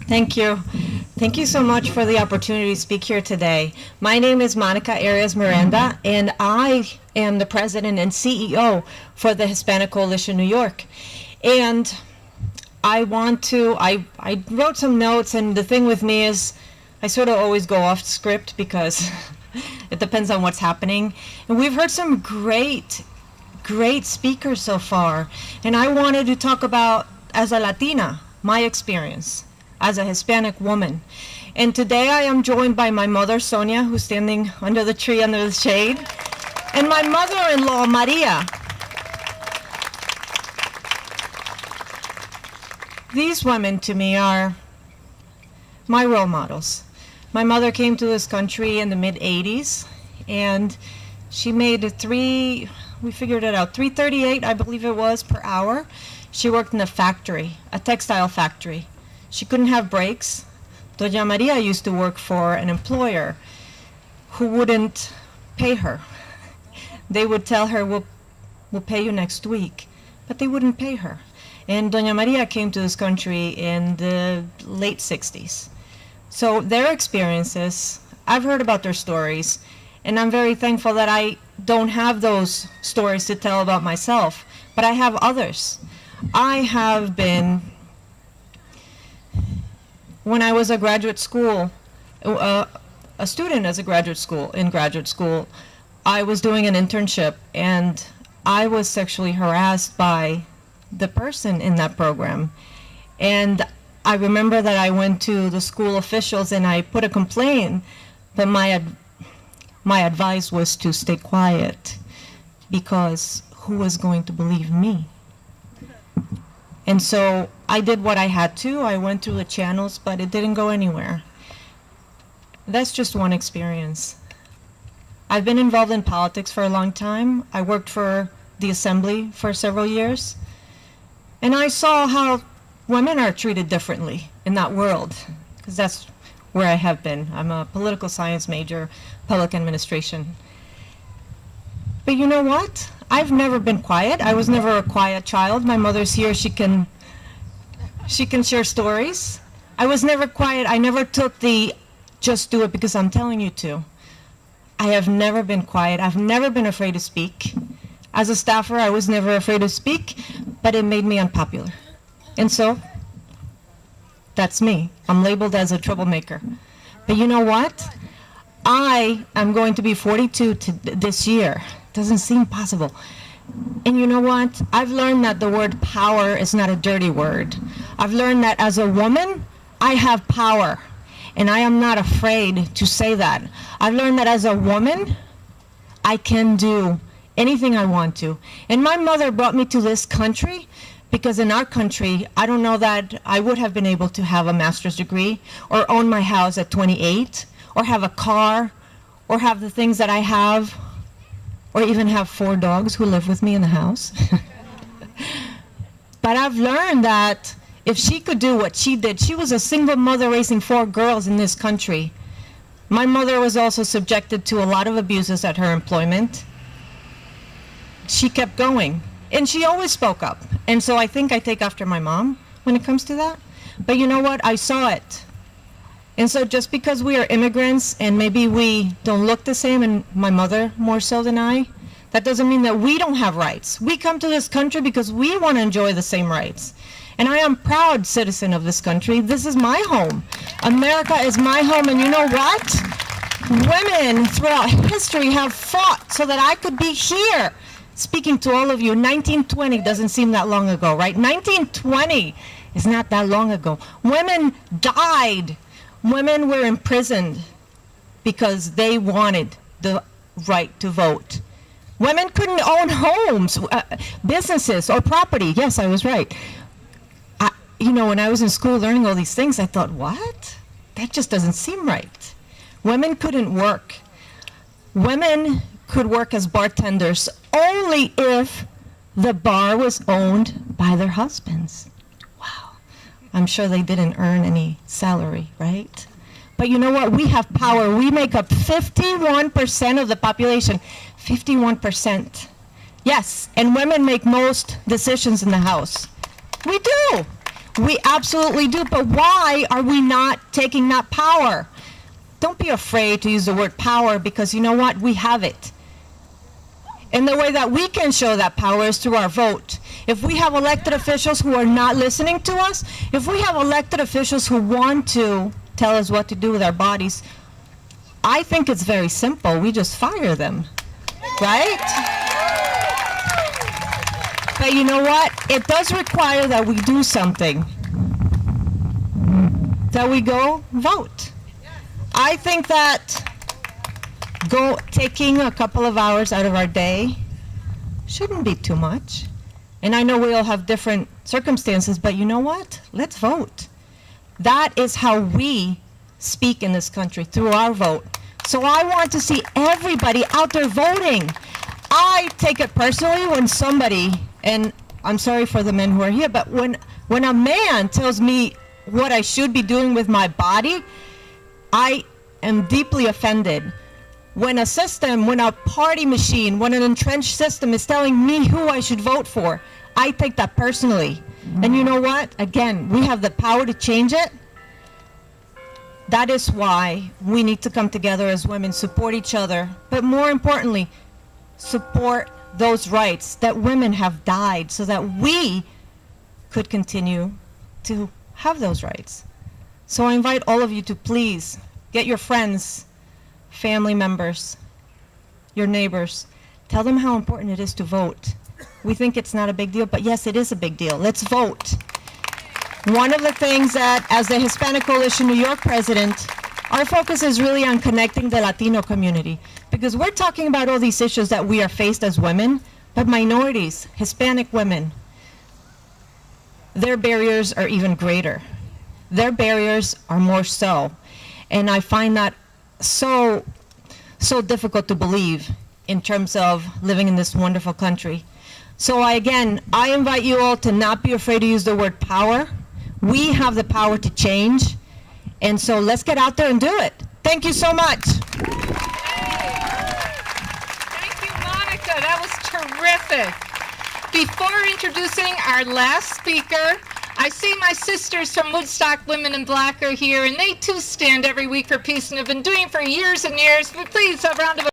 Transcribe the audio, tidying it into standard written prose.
Thank you. Thank you so much for the opportunity to speak here today. My name is Monica Arias Miranda, and I am the president and CEO for the Hispanic Coalition New York. And I wrote some notes, and the thing with me is I sort of always go off script because it depends on what's happening. And we've heard some great speakers so far. And I wanted to talk about, as a Latina, my experience as a Hispanic woman. And today I am joined by my mother, Sonia, who's standing under the tree under the shade, and my mother-in-law, Maria. These women to me are my role models. My mother came to this country in the mid-'80s, and she made we figured it out, $3.38, I believe it was, per hour. She worked in a factory, a textile factory. She couldn't have breaks. Doña Maria used to work for an employer who wouldn't pay her. They would tell her, we'll pay you next week, but they wouldn't pay her. And Doña Maria came to this country in the late 60s. So their experiences, I've heard about their stories, and I'm very thankful that I don't have those stories to tell about myself, but I have others. I have been, when I was a graduate school, a student in graduate school, I was doing an internship, and I was sexually harassed by the person in that program. And I remember that I went to the school officials and I put a complaint, but my advice was to stay quiet, because who was going to believe me? And so I did what I had to. I went through the channels, but it didn't go anywhere. That's just one experience. I've been involved in politics for a long time. I worked for the assembly for several years. And I saw how women are treated differently in that world, because that's where I have been. I'm a political science major, public administration. But you know what? I've never been quiet. I was never a quiet child. My mother's here. She can share stories. I was never quiet. I never took the just do it because I'm telling you to. I have never been quiet. I've never been afraid to speak. As a staffer, I was never afraid to speak, but it made me unpopular. And so, that's me. I'm labeled as a troublemaker. But you know what? I am going to be 42 this year. Doesn't seem possible. And you know what? I've learned that the word power is not a dirty word. I've learned that as a woman, I have power. And I am not afraid to say that. I've learned that as a woman, I can do anything I want to. And my mother brought me to this country because in our country, I don't know that I would have been able to have a master's degree or own my house at 28 or have a car or have the things that I have or even have 4 dogs who live with me in the house. But I've learned that if she could do what she did, she was a single mother raising 4 girls in this country. My mother was also subjected to a lot of abuses at her employment. She kept going, and she always spoke up. And so I think I take after my mom when it comes to that. But you know what? I saw it. And so just because we are immigrants and maybe we don't look the same, and my mother more so than I, that doesn't mean that we don't have rights. We come to this country because we want to enjoy the same rights. And I am a proud citizen of this country. This is my home. America is my home, and you know what? Women throughout history have fought so that I could be here speaking to all of you. 1920 doesn't seem that long ago, right? 1920 is not that long ago. Women died. Women were imprisoned because they wanted the right to vote. Women couldn't own homes, businesses, or property. Yes, I was right. When I was in school learning all these things, I thought, what? That just doesn't seem right. Women couldn't work. Women could work as bartenders only if the bar was owned by their husbands. Wow. I'm sure they didn't earn any salary, right? But you know what? We have power. We make up 51% of the population. 51%. Yes, and women make most decisions in the house. We do. We absolutely do, but why are we not taking that power? Don't be afraid to use the word power, because you know what? We have it. And the way that we can show that power is through our vote. If we have elected officials who are not listening to us, if we have elected officials who want to tell us what to do with our bodies, I think it's very simple. We just fire them, right? But you know what? It does require that we do something. That we go vote. I think that taking a couple of hours out of our day shouldn't be too much. And I know we all have different circumstances, but you know what? Let's vote. That is how we speak in this country, through our vote. So I want to see everybody out there voting. I take it personally when somebody, and I'm sorry for the men who are here, but when a man tells me what I should be doing with my body, I am deeply offended. When a system, when a party machine, when an entrenched system is telling me who I should vote for, I take that personally. And you know what? Again, we have the power to change it. That is why we need to come together as women, support each other, but more importantly, support those rights that women have died so that we could continue to have those rights. So I invite all of you to please get your friends, family members, your neighbors, tell them how important it is to vote. We think it's not a big deal, but yes, it is a big deal. Let's vote. One of the things that, as the Hispanic Coalition New York president, our focus is really on connecting the Latino community, because we're talking about all these issues that we are faced as women, but minorities, Hispanic women, their barriers are even greater. Their barriers are more so. And I find that so difficult to believe in terms of living in this wonderful country. So I invite you all to not be afraid to use the word power. We have the power to change. And so let's get out there and do it. Thank you so much. Thank you, Monica. That was terrific. Before introducing our last speaker, I see my sisters from Woodstock Women in Black are here, and they too stand every week for peace and have been doing it for years and years. But please, a round of applause.